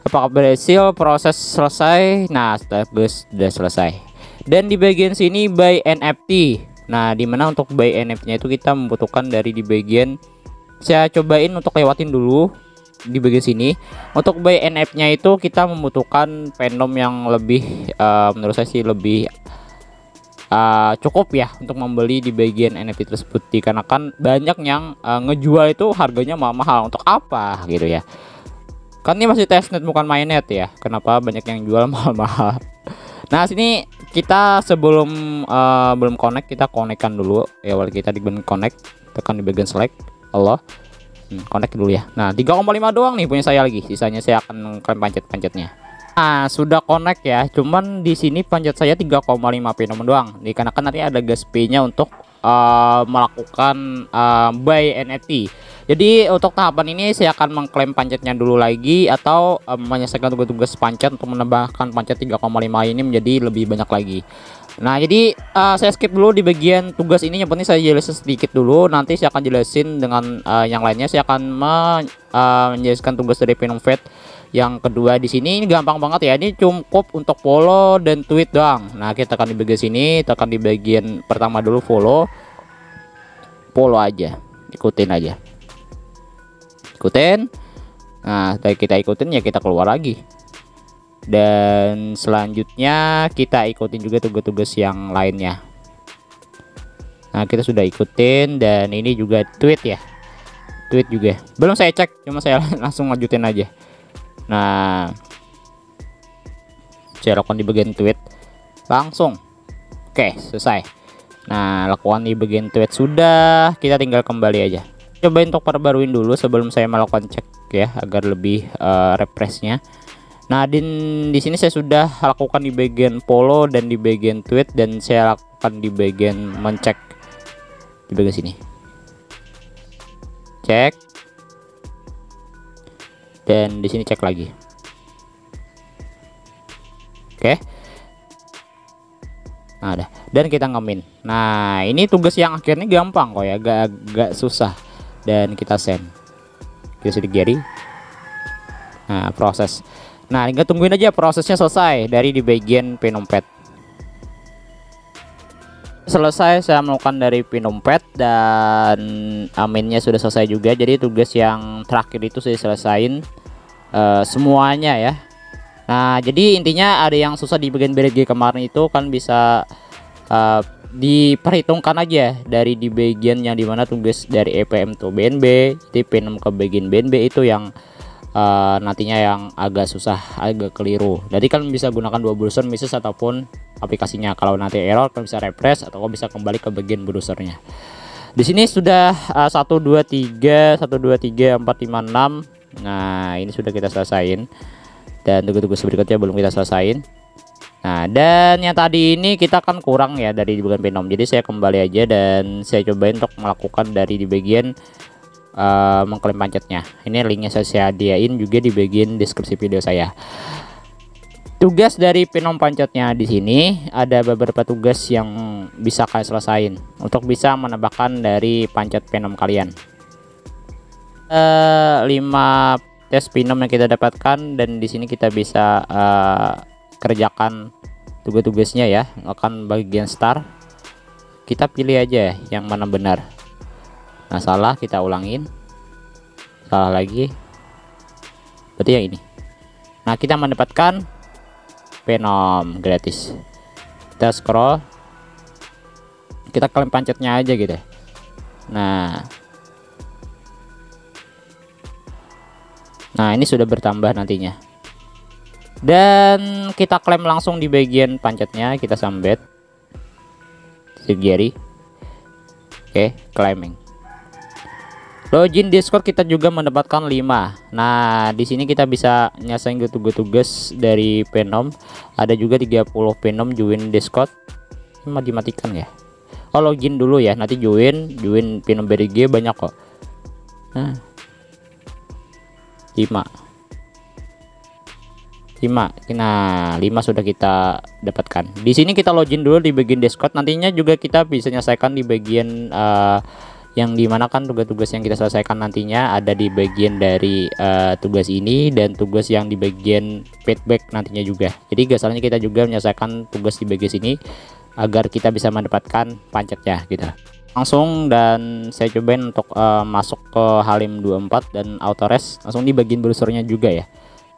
apakah berhasil, proses selesai. Nah, sudah selesai. Dan di bagian sini buy NFT. Nah, dimana untuk buy NFT nya itu kita membutuhkan dari di bagian, saya cobain untuk lewatin dulu di bagian sini. Untuk buy NFT-nya itu kita membutuhkan Venom yang lebih menurut saya sih lebih cukup ya untuk membeli di bagian NFT tersebut, dikarenakan banyak yang ngejual itu harganya mahal-mahal. Untuk apa gitu ya, kan ini masih testnet bukan mainnet ya, kenapa banyak yang jual mahal-mahal. Nah, sini kita sebelum belum connect, kita connectkan dulu ya. Awal kita di bagian connect, tekan di bagian select Allah. Connect dulu ya. Nah, 3,5 doang nih punya saya lagi. Sisanya saya akan klaim pancet-pancetnya. Nah, sudah connect ya. Cuman di sini pancet saya 3,5 Venom doang. Dikarenakan nanti ada gas P-nya untuk melakukan buy NFT. Jadi untuk tahapan ini saya akan mengklaim pancetnya dulu lagi, atau menyelesaikan tugas-tugas pancet untuk menambahkan pancet 3,5 ini menjadi lebih banyak lagi. Nah, jadi saya skip dulu di bagian tugas ini. Yang penting saya jelasin sedikit dulu, nanti saya akan jelasin dengan yang lainnya. Saya akan menjelaskan tugas dari Venom Vet yang kedua di sini. Ini gampang banget ya, ini cukup untuk follow dan tweet doang. Nah, kita tekan di bagian sini, tekan di bagian pertama dulu, follow aja, ikutin aja, ikutin. Nah, dari kita ikutin ya, kita keluar lagi. Dan selanjutnya kita ikutin juga tugas-tugas yang lainnya. Nah, kita sudah ikutin, dan ini juga tweet ya, tweet juga belum saya cek, cuma saya langsung lanjutin aja. Nah, saya lakukan di bagian tweet langsung. Oke, selesai. Nah, lakukan di bagian tweet sudah, kita tinggal kembali aja. Coba untuk perbaruin dulu sebelum saya melakukan cek ya, agar lebih refreshnya. Nah, di sini saya sudah lakukan di bagian follow dan di bagian tweet, dan saya lakukan di bagian mencek di bagian sini. Cek. Dan di sini cek lagi. Oke. Nah, ada. Dan kita ngemin. Nah, ini tugas yang akhirnya gampang kok ya, agak susah. Dan kita send. Kita sedikit jari. Nah, proses. Nah, tinggal tungguin aja prosesnya selesai dari di bagian Venom Pet. Selesai saya melakukan dari Venom Pet, dan aminnya sudah selesai juga. Jadi tugas yang terakhir itu saya selesain semuanya ya. Nah, jadi intinya ada yang susah di bagian BRG kemarin itu kan bisa diperhitungkan aja dari di bagian yang dimana tugas dari EPM tuh BNB, jadi Venom ke bagian BNB itu yang nantinya yang agak susah, agak keliru. Jadi kalian bisa gunakan dua browser, Mises ataupun aplikasinya. Kalau nanti error kalian bisa refresh atau bisa kembali ke bagian browsernya. Di sini sudah 1 2 3 1 2 3 4 5 6. Nah, ini sudah kita selesain, dan tugas-tugas berikutnya belum kita selesain. Nah, dan yang tadi ini kita kan kurang ya dari bagian Venom. Jadi saya kembali aja dan saya cobain untuk melakukan dari di bagian mengklaim pancetnya. Ini linknya saya sediain juga di bagian deskripsi video saya. Tugas dari Venom pancetnya di sini ada beberapa tugas yang bisa kalian selesain untuk bisa menambahkan dari pancet Venom kalian. 5 tes Venom yang kita dapatkan, dan di sini kita bisa kerjakan tugas-tugasnya ya. Akan bagian start, kita pilih aja yang mana benar. Nah, salah kita ulangin, salah lagi, berarti yang ini. Nah, kita mendapatkan Venom gratis. Kita scroll, kita klaim pancetnya aja gitu. Nah ini sudah bertambah nantinya, dan kita klaim langsung di bagian pancetnya. Kita sambet Sigeri. Oke, claiming. Login Discord kita juga mendapatkan 5. Nah, di sini kita bisa nyasain tugas dari Venom. Ada juga 30 Venom join Discord. Cuma dimatikan ya. Oh, login dulu ya. Nanti join Venom BDG banyak kok. Nah. 5. Nah, 5 sudah kita dapatkan. Di sini kita login dulu di bagian Discord. Nantinya juga kita bisa nyelesaikan di bagian yang dimana kan tugas-tugas yang kita selesaikan nantinya ada di bagian dari tugas ini, dan tugas yang di bagian feedback nantinya juga. Jadi gak salahnya kita juga menyelesaikan tugas di bagian sini agar kita bisa mendapatkan pancetnya gitu. Langsung, dan saya cobain untuk masuk ke Halim 24 dan autorest langsung di bagian browsernya juga ya.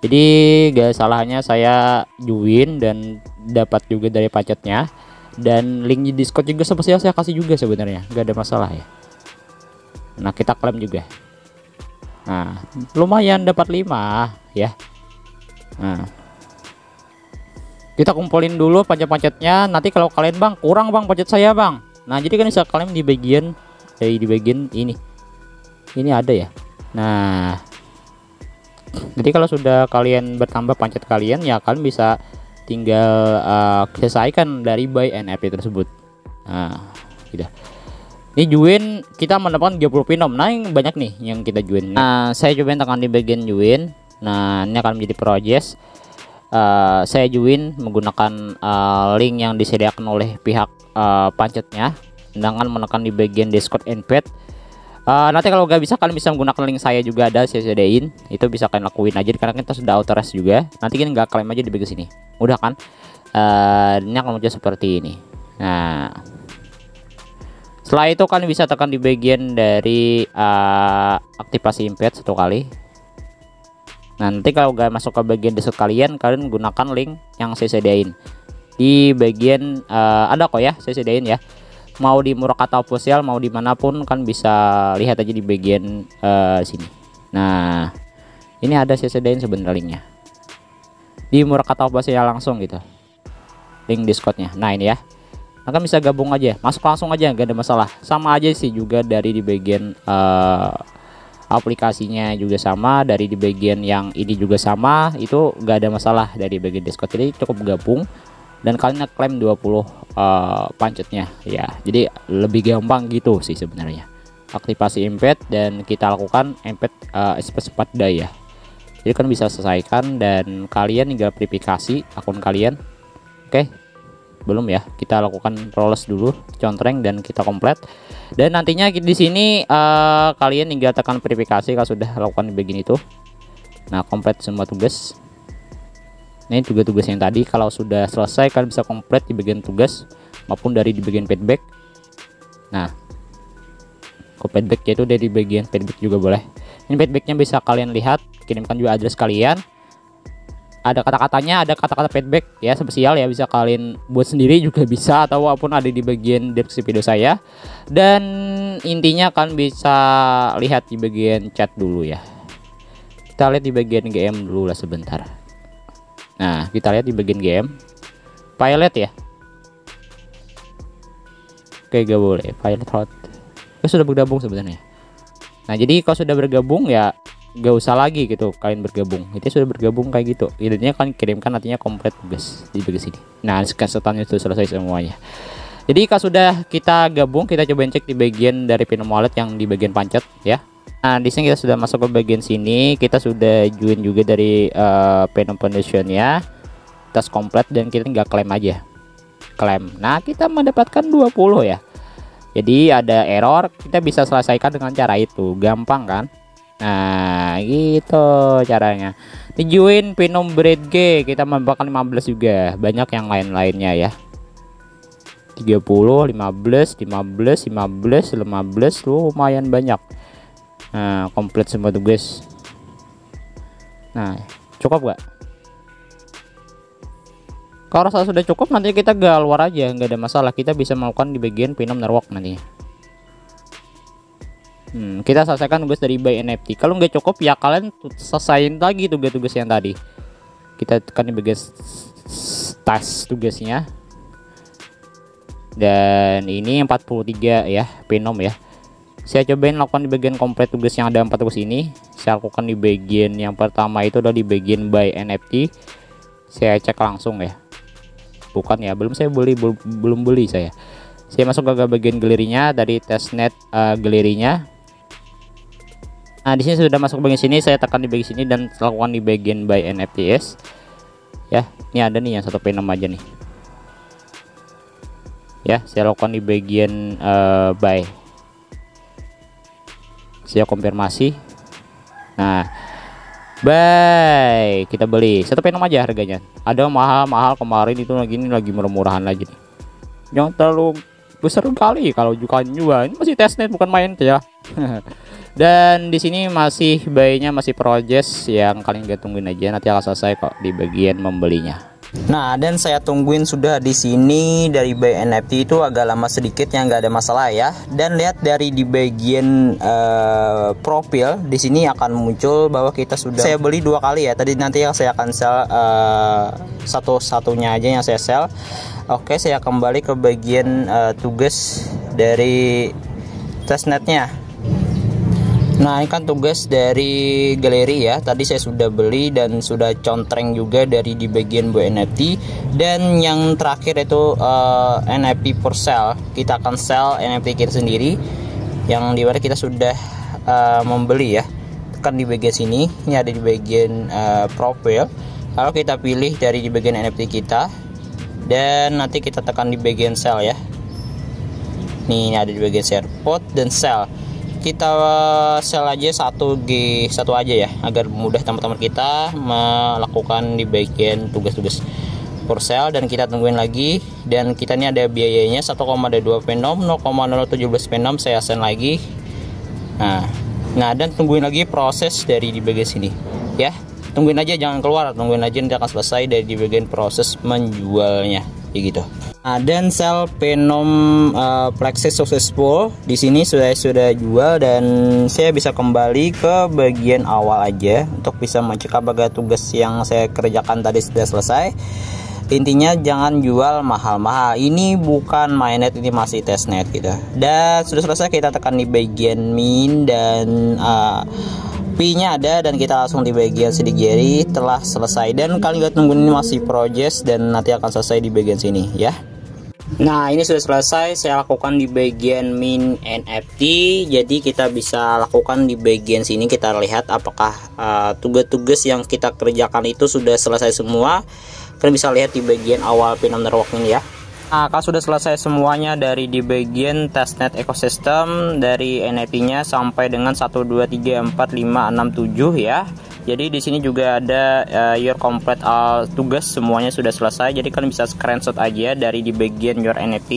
Jadi gak salahnya saya join dan dapat juga dari pancetnya, dan link di Discord juga seperti saya kasih juga sebenarnya, gak ada masalah ya. Nah, kita klaim juga. Nah, lumayan dapat 5 ya. Nah, kita kumpulin dulu pancet-pancetnya. Nanti kalau kalian bang kurang bang pancet saya bang, nah jadi kan bisa klaim di bagian ini ada ya. Nah, jadi kalau sudah kalian bertambah pancet kalian ya, kalian bisa tinggal selesaikan dari buy NFT tersebut. Nah, gitu. Ini join kita mendapatkan 30 Venom. Nah, yang banyak nih yang kita join. Nah, saya coba tekan di bagian join. Nah, ini akan menjadi project. Saya join menggunakan link yang disediakan oleh pihak pancetnya, dengan menekan di bagian Discord invite. Nanti kalau nggak bisa, kalian bisa menggunakan link saya juga, ada saya sediain. Itu bisa kalian lakuin aja karena kita sudah autorest juga. Nanti kalian nggak klaim aja di bagian sini. Mudah kan? Ini akan muncul seperti ini. Nah, setelah itu kalian bisa tekan di bagian dari aktivasi invite 1 kali. Nanti kalau nggak masuk ke bagian Discord kalian gunakan link yang saya sediain di bagian ada kok ya, saya sediain ya. Mau di Murakata Official, mau dimanapun kan bisa lihat aja di bagian sini. Nah, ini ada saya sediain sebenarnya linknya di Murakata Official langsung gitu, link Discordnya. Nah, ini ya. Nah, kan bisa gabung aja, masuk langsung aja, gak ada masalah. Sama aja sih juga dari di bagian aplikasinya juga sama, dari di bagian yang ini juga sama, itu gak ada masalah dari bagian Discord. Jadi cukup gabung dan kalian klaim 20 pancetnya ya. Jadi lebih gampang gitu sih sebenarnya. Aktivasi invite dan kita lakukan invite cepat ya. Jadi kan bisa selesaikan dan kalian tinggal verifikasi akun kalian. Oke. Belum ya, kita lakukan proses dulu contreng dan kita komplit, dan nantinya di sini kalian tinggal tekan verifikasi kalau sudah lakukan di bagian itu. Nah, komplit semua tugas. Ini tugas-tugas yang tadi kalau sudah selesai kalian bisa komplit di bagian tugas maupun dari di bagian feedback. Nah, feedback yaitu dari bagian feedback juga boleh. Ini feedbacknya bisa kalian lihat, kirimkan juga address kalian. Ada kata-katanya, ada kata-kata feedback ya spesial ya, bisa kalian buat sendiri juga bisa, ataupun ada di bagian deskripsi video saya. Dan intinya kalian bisa lihat di bagian chat dulu ya. Kita lihat di bagian GM dulu lah sebentar. Nah, kita lihat di bagian GM pilot ya. Oke, gak boleh pilot hot. Sudah bergabung sebenarnya. Nah, jadi kalau sudah bergabung ya gak usah lagi gitu kalian bergabung, itu sudah bergabung kayak gitu. Idenya kalian kirimkan nantinya komplit tugas di bagian sini. Nah, setannya itu selesai semuanya. Jadi kalau sudah kita gabung, kita coba cek di bagian dari Venom Wallet yang di bagian pancet ya. Nah, di sini kita sudah masuk ke bagian sini, kita sudah join juga dari Venom Foundation ya. Tes komplit dan kita nggak klaim aja. Klaim. Nah, kita mendapatkan 20 ya. Jadi ada error, kita bisa selesaikan dengan cara itu. Gampang kan? Nah, gitu caranya. Di join Venom BDG kita mendapatkan 15 juga. Banyak yang lain-lainnya ya. 30, 15, 15 lumayan banyak. Nah, komplit semua tugas. Nah, cukup gak? Kalau rasa sudah cukup, nanti kita keluar aja, nggak ada masalah. Kita bisa melakukan di bagian Phenom Network nantinya. Kita selesaikan tugas dari buy NFT. Kalau nggak cukup ya kalian selesaiin lagi tugas-tugas yang tadi. Kita tekan di bagian tes tugasnya. Dan ini 43 ya, Phenom ya. Saya cobain lakukan di bagian komplit tugas yang ada 4 tugas ini. Saya lakukan di bagian yang pertama itu adalah di bagian buy NFT. Saya cek langsung ya. Bukan ya, belum saya belum beli saya. Saya masuk ke bagian galerinya dari testnet galerinya. Nah, di sini sudah masuk bagian sini, saya tekan di bagian sini dan lakukan di bagian buy NFTs. Ya, ini ada nih yang satu Phenom aja nih. Ya, saya lakukan di bagian buy. Saya konfirmasi. Nah, baik, kita beli satu Phenom aja harganya. Ada mahal kemarin itu lagi murah-murahan lagi nih. Jangan terlalu besar kali kalau juga. Ini masih testnet bukan main ya. Dan di sini masih buy-nya masih progress, yang kalian gak tungguin aja, nanti akan selesai kok di bagian membelinya. Nah, dan saya tungguin sudah di sini dari buy NFT itu agak lama sedikit, yang nggak ada masalah ya. Dan lihat dari di bagian profil di sini akan muncul bahwa kita sudah saya beli 2 kali ya. Tadi nanti yang saya akan sell satu-satunya aja yang saya sell. Oke, saya kembali ke bagian tugas dari testnetnya. Nah, ini kan tugas dari galeri ya. Tadi saya sudah beli dan sudah contreng juga dari di bagian buy NFT. Dan yang terakhir itu NFT for sale. Kita akan sell NFT kita sendiri, yang dimana kita sudah membeli ya. Tekan di bagian sini. Ini ada di bagian profil. Lalu kita pilih dari di bagian NFT kita, dan nanti kita tekan di bagian sell ya. Nih, ini ada di bagian share pot dan sell. Kita sell aja 1G1 aja ya, agar mudah teman-teman kita melakukan di bagian tugas-tugas for sale. Dan kita tungguin lagi, dan kita ini ada biayanya 1,2 Phenom, 0,017 Phenom. Saya send lagi. Nah, dan tungguin lagi proses dari di bagian sini ya. Tungguin aja, jangan keluar, tungguin aja, nanti akan selesai dari di bagian proses menjualnya ya gitu. Nah, dan sell Phenom Plexus successful di sini sudah jual, dan saya bisa kembali ke bagian awal aja untuk bisa mengecek apakah tugas yang saya kerjakan tadi sudah selesai. Intinya jangan jual mahal-mahal. Ini bukan mainnet, ini masih testnet gitu. Dan sudah selesai, kita tekan di bagian min, dan P-nya ada, dan kita langsung di bagian sidik jari telah selesai. Dan kalian lihat tunggu, ini masih progress, dan nanti akan selesai di bagian sini ya. Nah, ini sudah selesai saya lakukan di bagian min NFT. Jadi kita bisa lakukan di bagian sini, kita lihat apakah tugas-tugas yang kita kerjakan itu sudah selesai semua. Kalian bisa lihat di bagian awal Phenom Network ini ya. Nah, kalau sudah selesai semuanya dari di bagian testnet ekosistem, dari NFT-nya sampai dengan 1 2 3 4 5 6 7 ya. Jadi di sini juga ada your complete tugas semuanya sudah selesai. Jadi kalian bisa screenshot aja dari di bagian your NFT.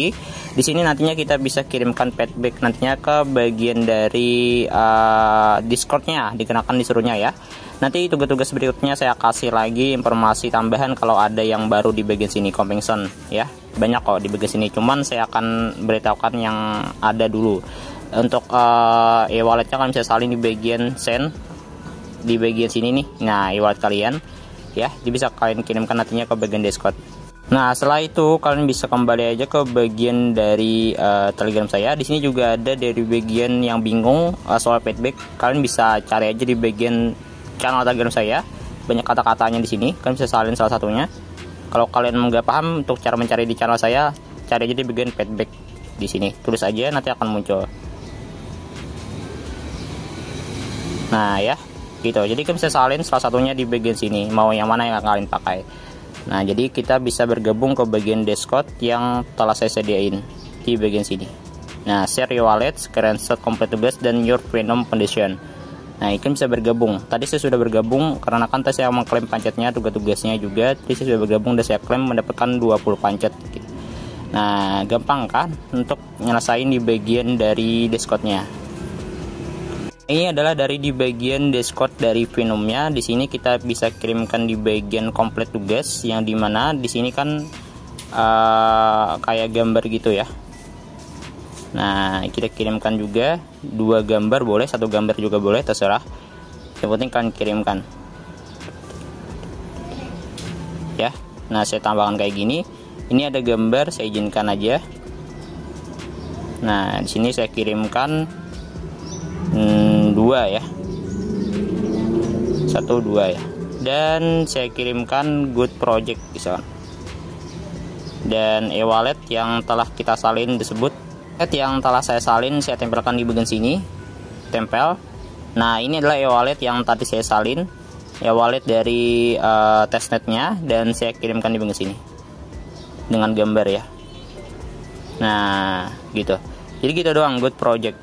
Di sini nantinya kita bisa kirimkan feedback nantinya ke bagian dari Discord-nya, dikenakan disuruhnya ya. Nanti tugas-tugas berikutnya saya kasih lagi informasi tambahan kalau ada yang baru di bagian sini coming soon ya. Banyak kok di bagian sini, cuman saya akan beritahukan yang ada dulu. Untuk e-walletnya kalian bisa salin di bagian send di bagian sini nih. Nah, e-wallet kalian ya, jadi bisa kalian kirimkan nantinya ke bagian Discord. Nah, setelah itu kalian bisa kembali aja ke bagian dari Telegram saya. Di sini juga ada dari bagian yang bingung soal feedback. Kalian bisa cari aja di bagian channel Telegram saya. Banyak kata-katanya di sini. Kalian bisa salin salah satunya. Kalau kalian nggak paham untuk cara mencari di channel saya, cari aja di bagian feedback di sini. Tulis aja, nanti akan muncul. Nah, ya. Gitu. Jadi kita bisa salin salah satunya di bagian sini, mau yang mana yang kalian pakai. Nah, jadi kita bisa bergabung ke bagian Discord yang telah saya sediain di bagian sini. Nah, share your wallet, screenshot complete tugas, dan your Phenom condition. Nah, ini bisa bergabung. Tadi saya sudah bergabung karena kan saya mengklaim pancetnya, tugas-tugasnya juga. Jadi saya sudah bergabung dan saya klaim mendapatkan 20 pancet. Nah, gampang kan untuk nyelesain di bagian dari Discord-nya. Ini adalah dari di bagian dashboard dari Venomnya. Di sini kita bisa kirimkan di bagian komplit tugas, yang dimana di sini kan kayak gambar gitu ya. Nah, kita kirimkan juga 2 gambar boleh, 1 gambar juga boleh, terserah. Yang penting kalian kirimkan. Ya. Nah, saya tambahkan kayak gini. Ini ada gambar, saya izinkan aja. Nah, di sini saya kirimkan 2 ya. 1 2 ya. Dan saya kirimkan good project misalkan. Dan e-wallet yang telah kita salin tersebut, yang telah saya salin saya tempelkan di bagian sini, tempel. Nah, ini adalah e-wallet yang tadi saya salin, e-wallet dari testnetnya, dan saya kirimkan di bagian sini dengan gambar ya. Nah, gitu. Jadi gitu doang good project.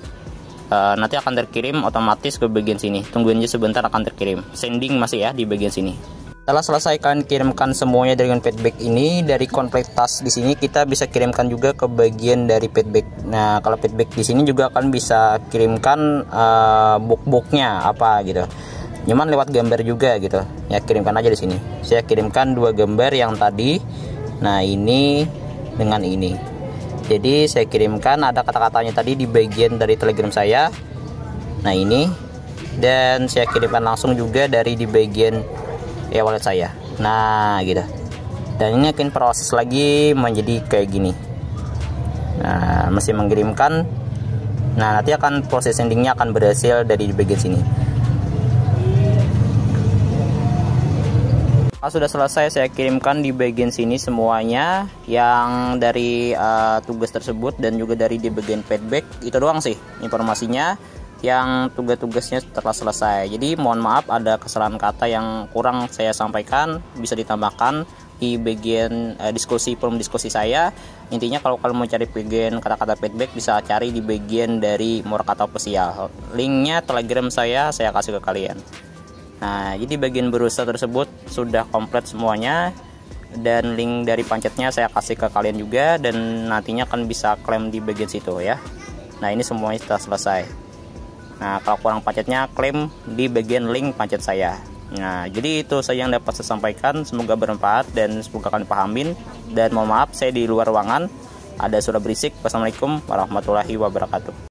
Nanti akan terkirim otomatis ke bagian sini. Tungguin aja sebentar, akan terkirim. Sending masih ya di bagian sini. Setelah selesai kalian kirimkan semuanya dengan feedback ini, dari kompletas di sini kita bisa kirimkan juga ke bagian dari feedback. Nah, kalau feedback di sini juga kalian bisa kirimkan book-booknya apa gitu. Cuman lewat gambar juga gitu. Ya, kirimkan aja di sini. Saya kirimkan 2 gambar yang tadi. Nah, ini dengan ini. Jadi saya kirimkan ada kata-katanya tadi di bagian dari Telegram saya. Nah, ini. Dan saya kirimkan langsung juga dari di bagian e-wallet saya. Nah, gitu. Dan ini akan proses lagi menjadi kayak gini. Nah, masih mengirimkan. Nah, nanti akan proses sendingnya akan berhasil dari di bagian sini. Sudah selesai saya kirimkan di bagian sini semuanya yang dari tugas tersebut, dan juga dari di bagian feedback. Itu doang sih informasinya, yang tugas-tugasnya telah selesai. Jadi mohon maaf ada kesalahan kata yang kurang saya sampaikan, bisa ditambahkan di bagian forum diskusi saya. Intinya kalau kalian mau cari bagian kata-kata feedback, bisa cari di bagian dari Morakata Official. Linknya Telegram saya kasih ke kalian. Nah, jadi bagian berusaha tersebut sudah komplit semuanya, dan link dari pancetnya saya kasih ke kalian juga, dan nantinya kan bisa klaim di bagian situ ya. Nah, ini semuanya sudah selesai. Nah, kalau kurang pancetnya klaim di bagian link pancet saya. Nah, jadi itu saja yang dapat saya sampaikan, semoga bermanfaat dan semoga kalian pahamin. Dan mohon maaf saya di luar ruangan ada suara berisik. Wassalamualaikum warahmatullahi wabarakatuh.